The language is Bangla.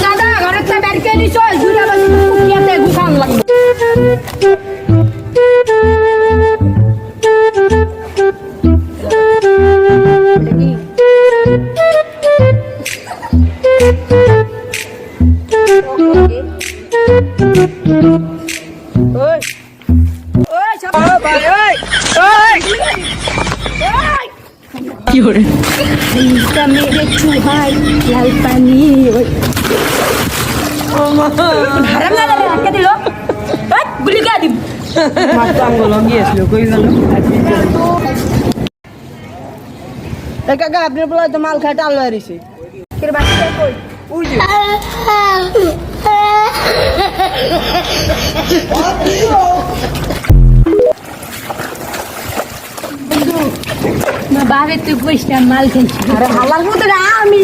দাদা ঘরে তো বের করে দিছো জুড়ে বসে কুকিয়াতে গুখান লাগবে ওই ওই সব ভাই ওই ওই কি হরে इसका मेरे चूहाई लाल पानी ओए হারাম না রে রাখতে দিলো ওই গুলি কে দিম মাত্র আঙ্গুল গিয়েছিল কই গেল এই কাকা আপনি বলে তো মাল খাটা আলো হারিছে কের বাচ্চা কই ওই যে মা বাবা তুই কইছ না মাল খাইছিস আরে হালার মতো না আমি